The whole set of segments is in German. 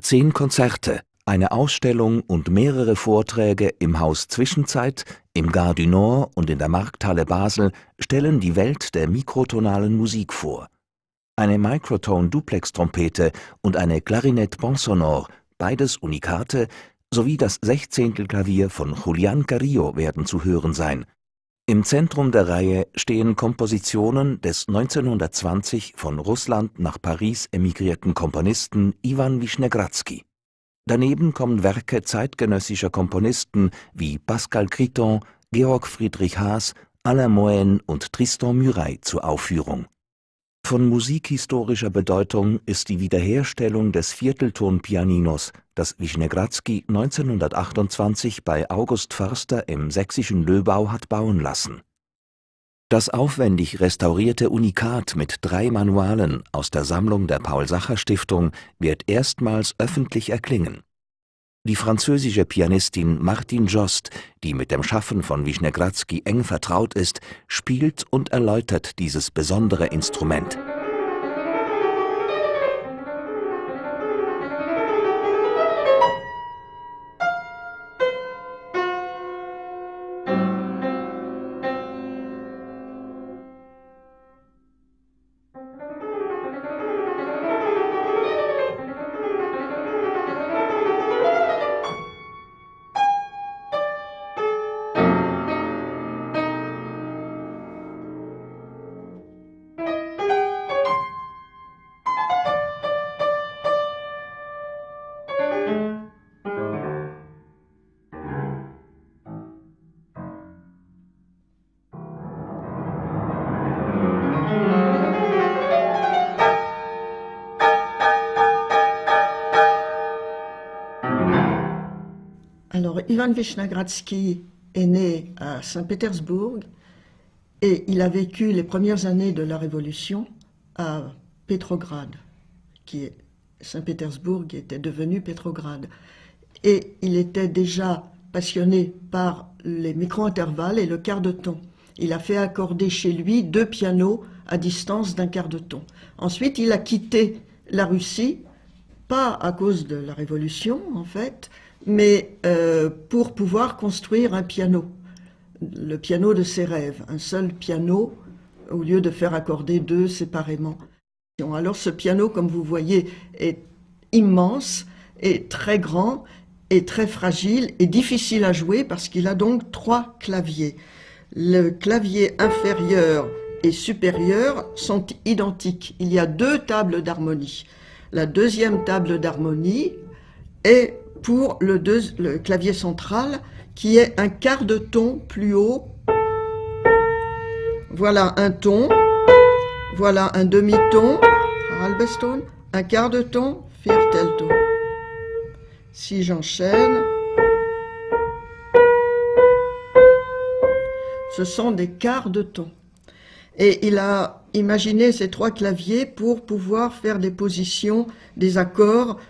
10 Konzerte, eine Ausstellung und mehrere Vorträge im Haus Zwischenzeit, im Gare du Nord und in der Markthalle Basel stellen die Welt der mikrotonalen Musik vor. Eine Microtone-Duplex-Trompete und eine Clarinette Bon Sonore, beides Unikate, sowie das Sechzehntelklavier von Julián Carrillo werden zu hören sein. Im Zentrum der Reihe stehen Kompositionen des 1920 von Russland nach Paris emigrierten Komponisten Iwan Wischnegradski. Daneben kommen Werke zeitgenössischer Komponisten wie Pascal Criton, Georg Friedrich Haas, Alain Moen und Tristan Murail zur Aufführung. Von musikhistorischer Bedeutung ist die Wiederherstellung des Viertelton-Pianinos, das Wischnegradski 1928 bei August Förster im sächsischen Löbau hat bauen lassen. Das aufwendig restaurierte Unikat mit 3 Manualen aus der Sammlung der Paul-Sacher-Stiftung wird erstmals öffentlich erklingen. Die französische Pianistin Martine Jost, die mit dem Schaffen von Wischnegradski eng vertraut ist, spielt und erläutert dieses besondere Instrument. Alors, Iwan Wischnegradski est né à Saint-Pétersbourg et il a vécu les premières années de la Révolution à Petrograd, qui est Saint-Pétersbourg, qui était devenu Petrograd. Et il était déjà passionné par les micro-intervalles et le quart de ton. Il a fait accorder chez lui 2 pianos à distance d'1 quart de ton. Ensuite, il a quitté la Russie, pas à cause de la Révolution en fait, mais pour pouvoir construire un piano, le piano de ses rêves, un seul piano au lieu de faire accorder 2 séparément. Alors ce piano, comme vous voyez, est immense et très grand et très fragile et difficile à jouer parce qu'il a donc 3 claviers. Le clavier inférieur et supérieur sont identiques. Il y a 2 tables d'harmonie. La deuxième table d'harmonie est pour le clavier central qui est un quart de ton plus haut. Voilà un ton, voilà un demi-ton, halbeston, un quart de ton, viertelton. Si j'enchaîne, ce sont des quarts de ton. Et il a imaginé ces 3 claviers pour pouvoir faire des positions, des accords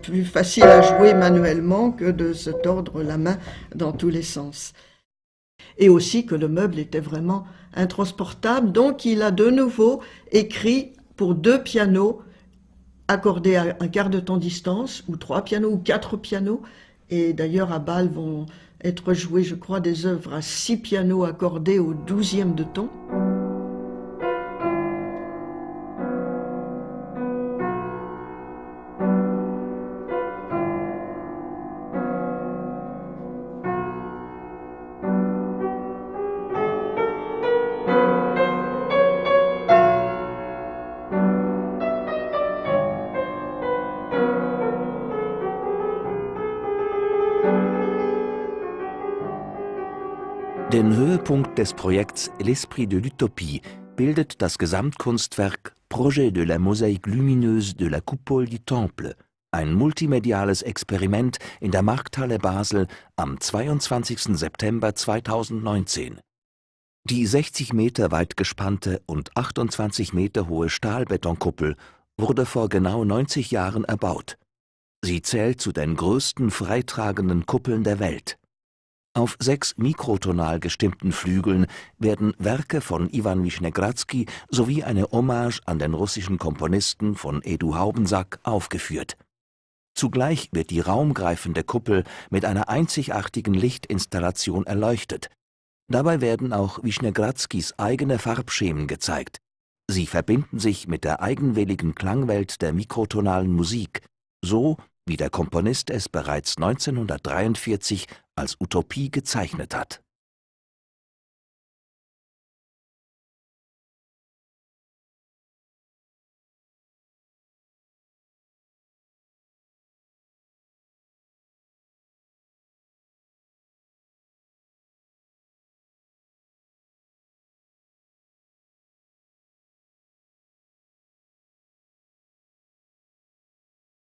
plus faciles à jouer manuellement que de se tordre la main dans tous les sens. Et aussi que le meuble était vraiment intransportable, donc il a de nouveau écrit pour 2 pianos accordés à 1 quart de ton distance, ou 3 pianos, ou 4 pianos. Et d'ailleurs à Bâle vont être jouées, je crois, des œuvres à 6 pianos accordés au 12e de ton. Den Höhepunkt des Projekts L'Esprit de l'Utopie bildet das Gesamtkunstwerk Projet de la Mosaïque lumineuse de la Coupole du Temple, ein multimediales Experiment in der Markthalle Basel am 22. September 2019. Die 60 Meter weit gespannte und 28 Meter hohe Stahlbetonkuppel wurde vor genau 90 Jahren erbaut. Sie zählt zu den größten freitragenden Kuppeln der Welt. Auf 6 mikrotonal gestimmten Flügeln werden Werke von Iwan Wischnegradski sowie eine Hommage an den russischen Komponisten von Edu Haubensack aufgeführt. Zugleich wird die raumgreifende Kuppel mit einer einzigartigen Lichtinstallation erleuchtet. Dabei werden auch Wischnegradskis eigene Farbschemen gezeigt. Sie verbinden sich mit der eigenwilligen Klangwelt der mikrotonalen Musik, so wie der Komponist es bereits 1943 als Utopie gezeichnet hat.